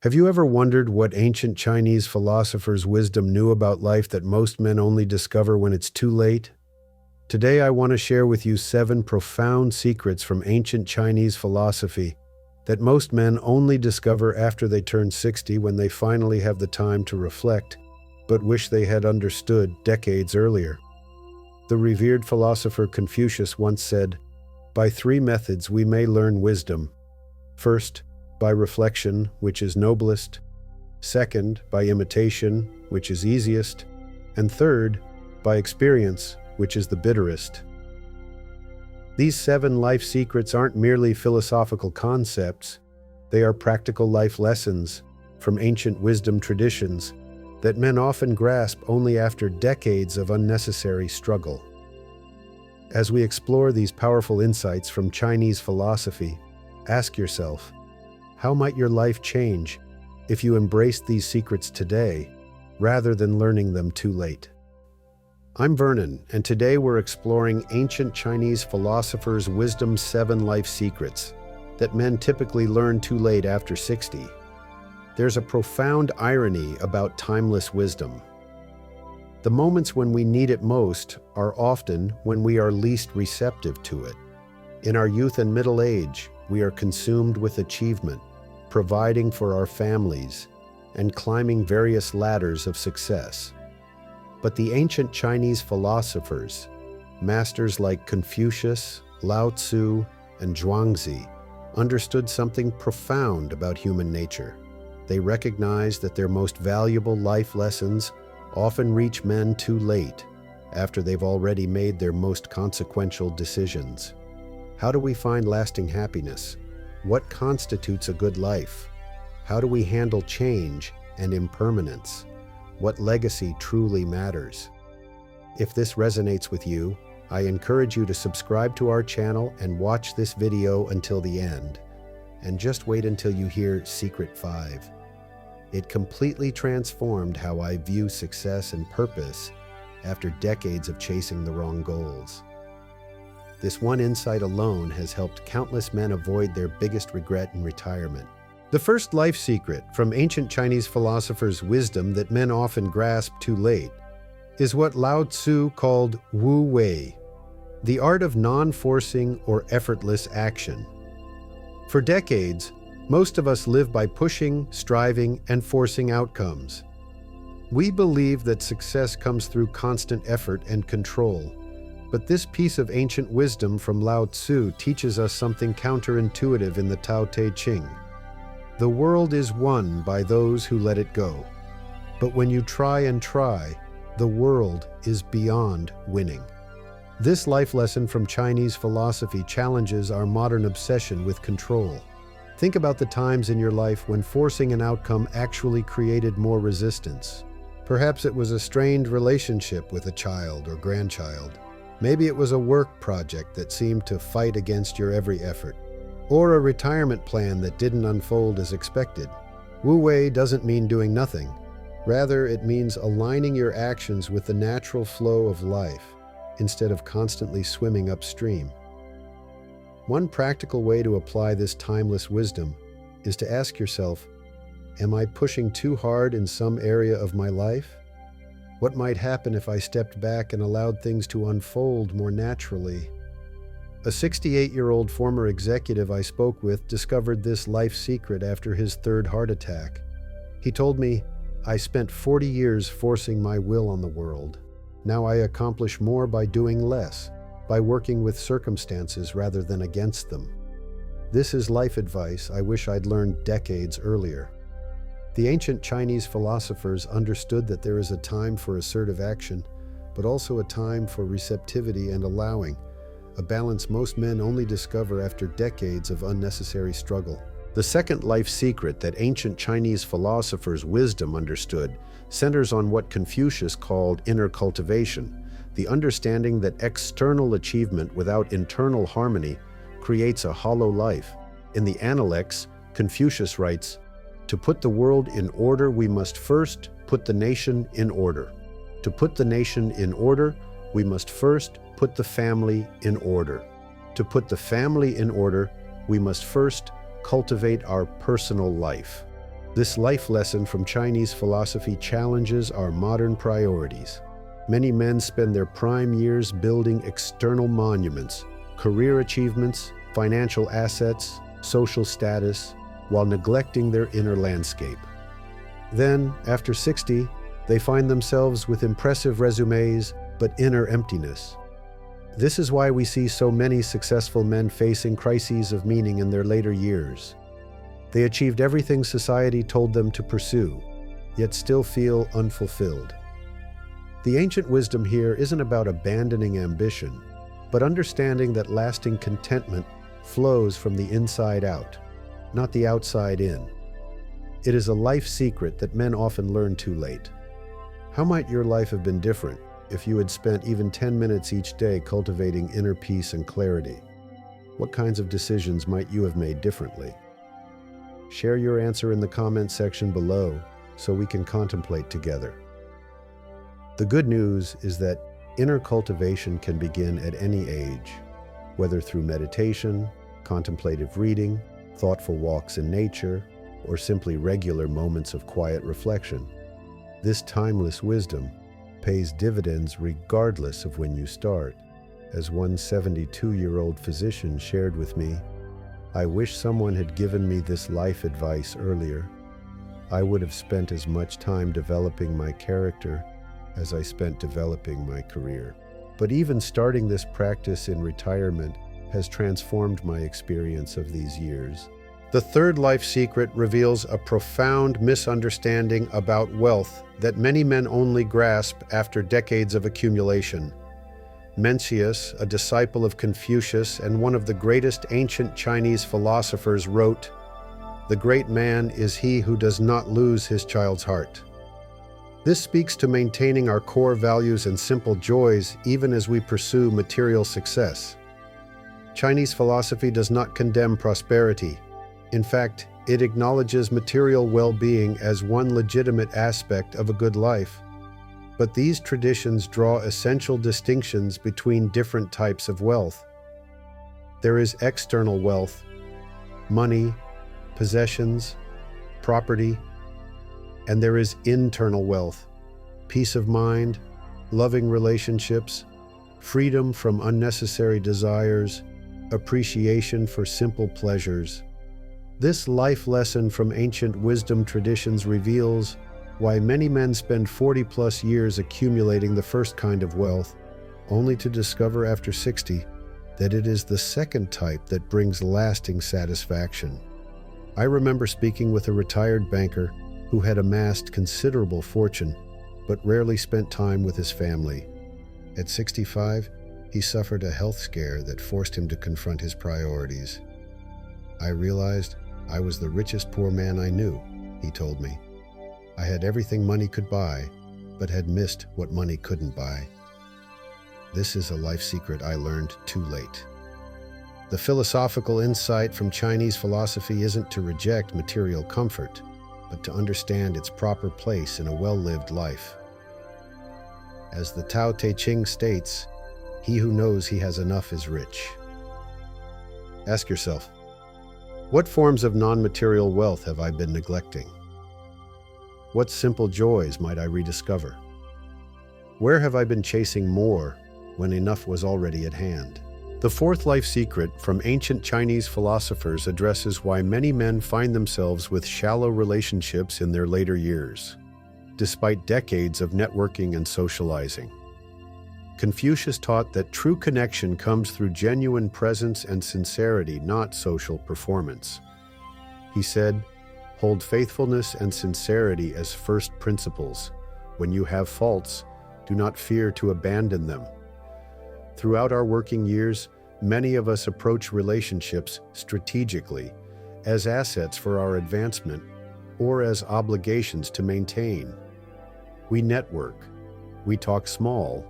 Have you ever wondered what ancient Chinese philosophers' wisdom knew about life that most men only discover when it's too late? Today I want to share with you 7 profound secrets from ancient Chinese philosophy that most men only discover after they turn 60, when they finally have the time to reflect, but wish they had understood decades earlier. The revered philosopher Confucius once said, "By 3 methods we may learn wisdom. First, by reflection, which is noblest. Second, by imitation, which is easiest. And third, by experience, which is the bitterest." These 7 life secrets aren't merely philosophical concepts. They are practical life lessons from ancient wisdom traditions that men often grasp only after decades of unnecessary struggle. As we explore these powerful insights from Chinese philosophy, ask yourself, how might your life change if you embraced these secrets today, rather than learning them too late? I'm Vernon, and today we're exploring ancient Chinese philosophers' wisdom 7 life secrets that men typically learn too late after 60. There's a profound irony about timeless wisdom. The moments when we need it most are often when we are least receptive to it. In our youth and middle age, we are consumed with achievement, providing for our families, and climbing various ladders of success. But the ancient Chinese philosophers, masters like Confucius, Lao Tzu, and Zhuangzi, understood something profound about human nature. They recognized that their most valuable life lessons often reach men too late, after they've already made their most consequential decisions. How do we find lasting happiness? What constitutes a good life? How do we handle change and impermanence? What legacy truly matters? If this resonates with you, I encourage you to subscribe to our channel and watch this video until the end. And just wait until you hear Secret 5. It completely transformed how I view success and purpose after decades of chasing the wrong goals. This one insight alone has helped countless men avoid their biggest regret in retirement. The first life secret from ancient Chinese philosophers' wisdom that men often grasp too late is what Lao Tzu called Wu Wei, the art of non-forcing or effortless action. For decades, most of us live by pushing, striving, and forcing outcomes. We believe that success comes through constant effort and control. But this piece of ancient wisdom from Lao Tzu teaches us something counterintuitive in the Tao Te Ching. The world is won by those who let it go. But when you try and try, the world is beyond winning. This life lesson from Chinese philosophy challenges our modern obsession with control. Think about the times in your life when forcing an outcome actually created more resistance. Perhaps it was a strained relationship with a child or grandchild. Maybe it was a work project that seemed to fight against your every effort, or a retirement plan that didn't unfold as expected. Wu Wei doesn't mean doing nothing. Rather, it means aligning your actions with the natural flow of life, instead of constantly swimming upstream. One practical way to apply this timeless wisdom is to ask yourself, am I pushing too hard in some area of my life? What might happen if I stepped back and allowed things to unfold more naturally? A 68-year-old former executive I spoke with discovered this life secret after his 3rd heart attack. He told me, "I spent 40 years forcing my will on the world. Now I accomplish more by doing less, by working with circumstances rather than against them." This is life advice I wish I'd learned decades earlier. The ancient Chinese philosophers understood that there is a time for assertive action, but also a time for receptivity and allowing, a balance most men only discover after decades of unnecessary struggle. The second life secret that ancient Chinese philosophers' wisdom understood centers on what Confucius called inner cultivation, the understanding that external achievement without internal harmony creates a hollow life. In the Analects, Confucius writes, "To put the world in order, we must first put the nation in order. To put the nation in order, we must first put the family in order. To put the family in order, we must first cultivate our personal life." This life lesson from Chinese philosophy challenges our modern priorities. Many men spend their prime years building external monuments, career achievements, financial assets, social status, while neglecting their inner landscape. Then, after 60, they find themselves with impressive resumes, but inner emptiness. This is why we see so many successful men facing crises of meaning in their later years. They achieved everything society told them to pursue, yet still feel unfulfilled. The ancient wisdom here isn't about abandoning ambition, but understanding that lasting contentment flows from the inside out, not the outside in. It is a life secret that men often learn too late. How might your life have been different if you had spent even 10 minutes each day cultivating inner peace and clarity? What kinds of decisions might you have made differently? Share your answer in the comment section below so we can contemplate together. The good news is that inner cultivation can begin at any age, whether through meditation, contemplative reading, thoughtful walks in nature, or simply regular moments of quiet reflection. This timeless wisdom pays dividends regardless of when you start. As one 72-year-old physician shared with me, "I wish someone had given me this life advice earlier. I would have spent as much time developing my character as I spent developing my career." But even starting this practice in retirement has transformed my experience of these years. The third life secret reveals a profound misunderstanding about wealth that many men only grasp after decades of accumulation. Mencius, a disciple of Confucius and one of the greatest ancient Chinese philosophers, wrote, "The great man is he who does not lose his child's heart." This speaks to maintaining our core values and simple joys even as we pursue material success. Chinese philosophy does not condemn prosperity. In fact, it acknowledges material well-being as one legitimate aspect of a good life. But these traditions draw essential distinctions between different types of wealth. There is external wealth, money, possessions, property, and there is internal wealth, peace of mind, loving relationships, freedom from unnecessary desires, appreciation for simple pleasures. This life lesson from ancient wisdom traditions reveals why many men spend 40-plus years accumulating the first kind of wealth, only to discover after 60 that it is the second type that brings lasting satisfaction. I remember speaking with a retired banker who had amassed considerable fortune, but rarely spent time with his family. At 65, he suffered a health scare that forced him to confront his priorities. "I realized I was the richest poor man I knew," he told me. "I had everything money could buy, but had missed what money couldn't buy." This is a life secret I learned too late. The philosophical insight from Chinese philosophy isn't to reject material comfort, but to understand its proper place in a well-lived life. As the Tao Te Ching states, "He who knows he has enough is rich." Ask yourself, what forms of non-material wealth have I been neglecting? What simple joys might I rediscover? Where have I been chasing more when enough was already at hand? The fourth life secret from ancient Chinese philosophers addresses why many men find themselves with shallow relationships in their later years, despite decades of networking and socializing. Confucius taught that true connection comes through genuine presence and sincerity, not social performance. He said, "Hold faithfulness and sincerity as first principles. When you have faults, do not fear to abandon them." Throughout our working years, many of us approach relationships strategically, as assets for our advancement, or as obligations to maintain. We network, we talk small,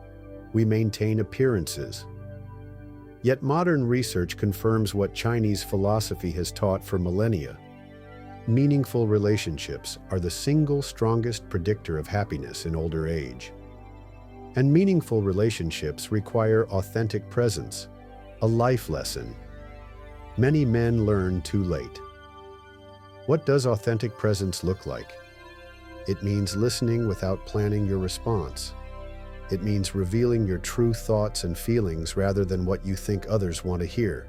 we maintain appearances. Yet modern research confirms what Chinese philosophy has taught for millennia. Meaningful relationships are the single strongest predictor of happiness in older age. And meaningful relationships require authentic presence, a life lesson many men learn too late. What does authentic presence look like? It means listening without planning your response. It means revealing your true thoughts and feelings rather than what you think others want to hear.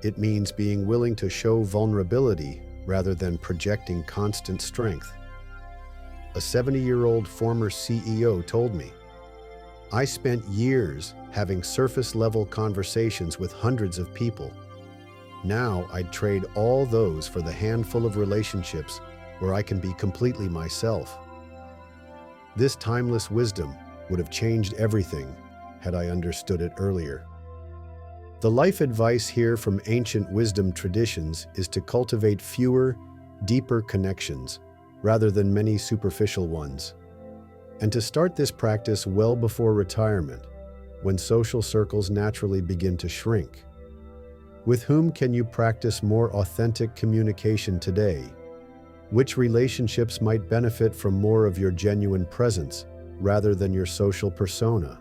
It means being willing to show vulnerability rather than projecting constant strength. A 70-year-old former CEO told me, "I spent years having surface-level conversations with hundreds of people. Now I'd trade all those for the handful of relationships where I can be completely myself." This timeless wisdom would have changed everything had I understood it earlier. The life advice here from ancient wisdom traditions is to cultivate fewer, deeper connections rather than many superficial ones, and to start this practice well before retirement, when social circles naturally begin to shrink. With whom can you practice more authentic communication today? Which relationships might benefit from more of your genuine presence rather than your social persona?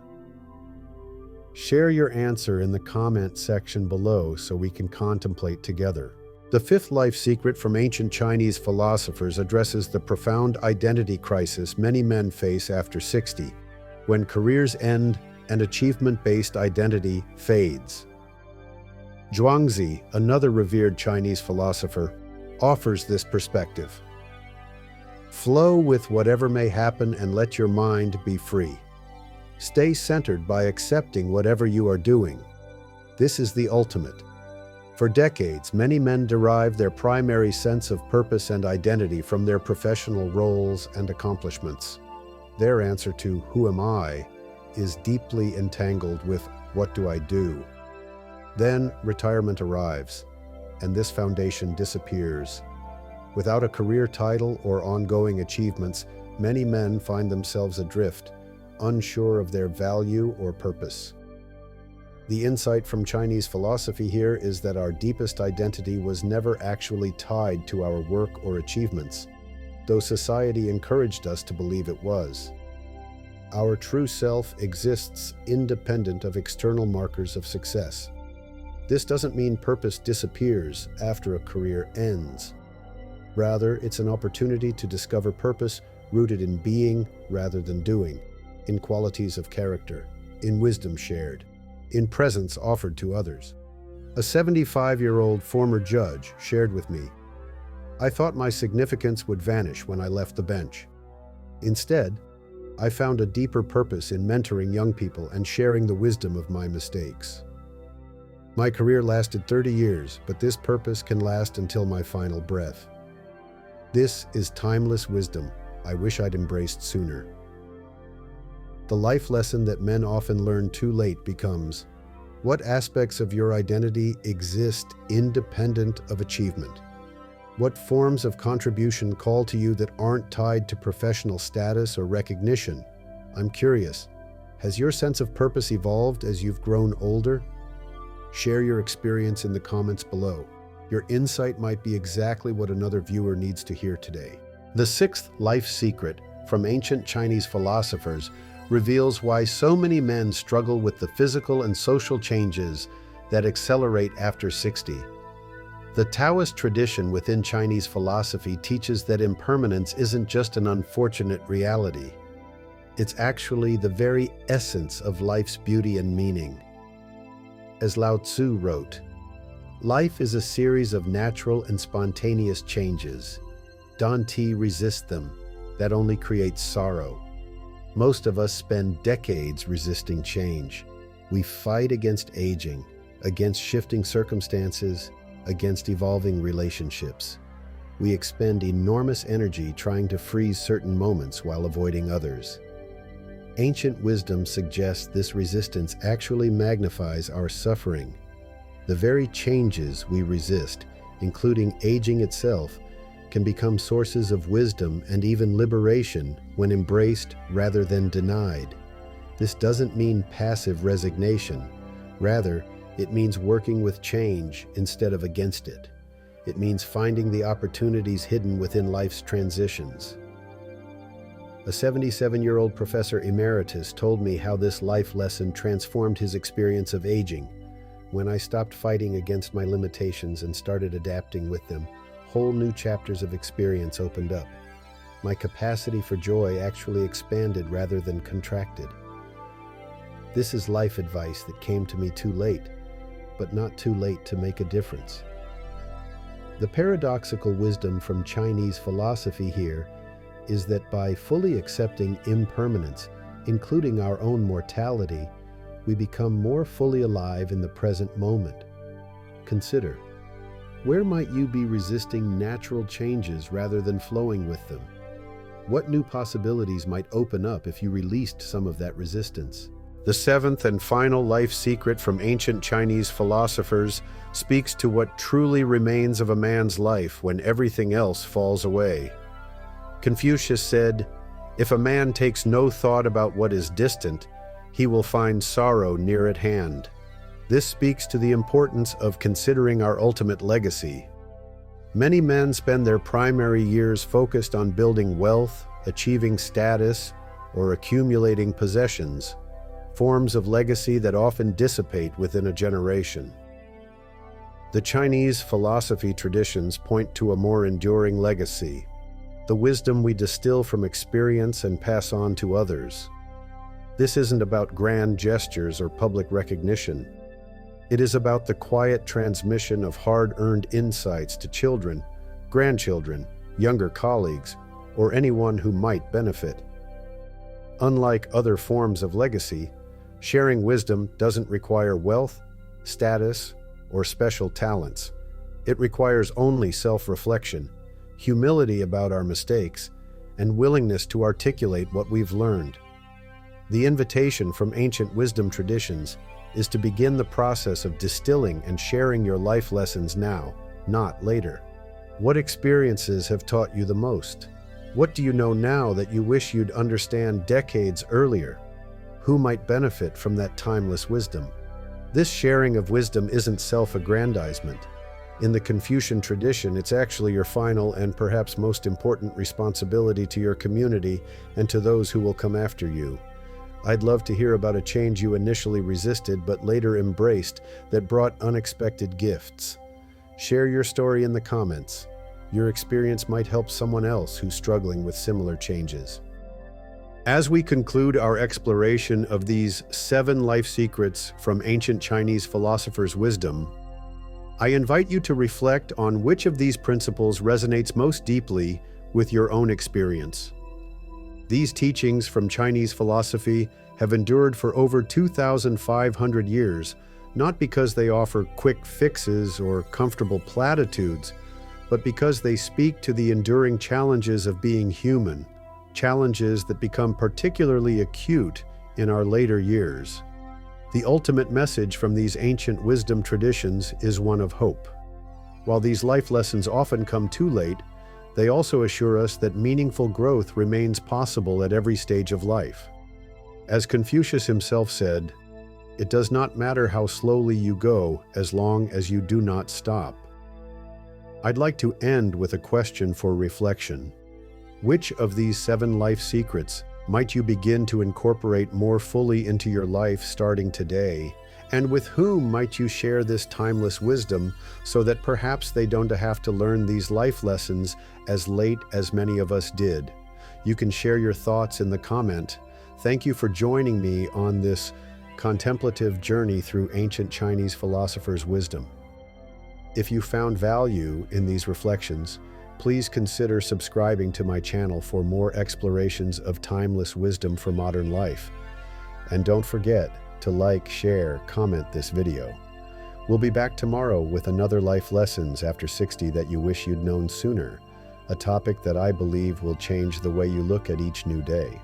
Share your answer in the comment section below so we can contemplate together. The fifth life secret from ancient Chinese philosophers addresses the profound identity crisis many men face after 60, when careers end and achievement-based identity fades. Zhuangzi, another revered Chinese philosopher, offers this perspective. Flow with whatever may happen and let your mind be free. Stay centered by accepting whatever you are doing. This is the ultimate. For decades, many men derive their primary sense of purpose and identity from their professional roles and accomplishments. Their answer to "Who am I?" is deeply entangled with "What do I do?" Then retirement arrives, and this foundation disappears. Without a career title or ongoing achievements, many men find themselves adrift, unsure of their value or purpose. The insight from Chinese philosophy here is that our deepest identity was never actually tied to our work or achievements, though society encouraged us to believe it was. Our true self exists independent of external markers of success. This doesn't mean purpose disappears after a career ends. Rather, it's an opportunity to discover purpose rooted in being rather than doing, in qualities of character, in wisdom shared, in presence offered to others. A 75-year-old former judge shared with me, "I thought my significance would vanish when I left the bench. Instead, I found a deeper purpose in mentoring young people and sharing the wisdom of my mistakes. My career lasted 30 years, but this purpose can last until my final breath. This is timeless wisdom I wish I'd embraced sooner." The life lesson that men often learn too late becomes, what aspects of your identity exist independent of achievement? What forms of contribution call to you that aren't tied to professional status or recognition? I'm curious, has your sense of purpose evolved as you've grown older? Share your experience in the comments below. Your insight might be exactly what another viewer needs to hear today. The sixth life secret from ancient Chinese philosophers reveals why so many men struggle with the physical and social changes that accelerate after 60. The Taoist tradition within Chinese philosophy teaches that impermanence isn't just an unfortunate reality. It's actually the very essence of life's beauty and meaning. As Lao Tzu wrote, "Life is a series of natural and spontaneous changes. Don't resist them. That only creates sorrow." Most of us spend decades resisting change. We fight against aging, against shifting circumstances, against evolving relationships. We expend enormous energy trying to freeze certain moments while avoiding others. Ancient wisdom suggests this resistance actually magnifies our suffering. The very changes we resist, including aging itself, can become sources of wisdom and even liberation when embraced rather than denied. This doesn't mean passive resignation. Rather, it means working with change instead of against it. It means finding the opportunities hidden within life's transitions. A 77-year-old professor emeritus told me how this life lesson transformed his experience of aging. "When I stopped fighting against my limitations and started adapting with them, whole new chapters of experience opened up. My capacity for joy actually expanded rather than contracted. This is life advice that came to me too late, but not too late to make a difference. The paradoxical wisdom from Chinese philosophy here is that by fully accepting impermanence, including our own mortality, we become more fully alive in the present moment. Consider, where might you be resisting natural changes rather than flowing with them? What new possibilities might open up if you released some of that resistance? The seventh and final life secret from ancient Chinese philosophers speaks to what truly remains of a man's life when everything else falls away. Confucius said, "If a man takes no thought about what is distant, he will find sorrow near at hand." This speaks to the importance of considering our ultimate legacy. Many men spend their primary years focused on building wealth, achieving status, or accumulating possessions, forms of legacy that often dissipate within a generation. The Chinese philosophy traditions point to a more enduring legacy, the wisdom we distill from experience and pass on to others. This isn't about grand gestures or public recognition. It is about the quiet transmission of hard-earned insights to children, grandchildren, younger colleagues, or anyone who might benefit. Unlike other forms of legacy, sharing wisdom doesn't require wealth, status, or special talents. It requires only self-reflection, humility about our mistakes, and willingness to articulate what we've learned. The invitation from ancient wisdom traditions is to begin the process of distilling and sharing your life lessons now, not later. What experiences have taught you the most? What do you know now that you wish you'd understand decades earlier? Who might benefit from that timeless wisdom? This sharing of wisdom isn't self-aggrandizement. In the Confucian tradition, it's actually your final and perhaps most important responsibility to your community and to those who will come after you. I'd love to hear about a change you initially resisted but later embraced that brought unexpected gifts. Share your story in the comments. Your experience might help someone else who's struggling with similar changes. As we conclude our exploration of these 7 life secrets from ancient Chinese philosophers' wisdom, I invite you to reflect on which of these principles resonates most deeply with your own experience. These teachings from Chinese philosophy have endured for over 2,500 years, not because they offer quick fixes or comfortable platitudes, but because they speak to the enduring challenges of being human, challenges that become particularly acute in our later years. The ultimate message from these ancient wisdom traditions is one of hope. While these life lessons often come too late, they also assure us that meaningful growth remains possible at every stage of life. As Confucius himself said, "It does not matter how slowly you go as long as you do not stop." I'd like to end with a question for reflection. Which of these 7 life secrets might you begin to incorporate more fully into your life starting today? And with whom might you share this timeless wisdom so that perhaps they don't have to learn these life lessons as late as many of us did? You can share your thoughts in the comment. Thank you for joining me on this contemplative journey through ancient Chinese philosophers' wisdom. If you found value in these reflections, please consider subscribing to my channel for more explorations of timeless wisdom for modern life. And don't forget to like, share, comment this video. We'll be back tomorrow with another life lessons after 60 that you wish you'd known sooner, a topic that I believe will change the way you look at each new day.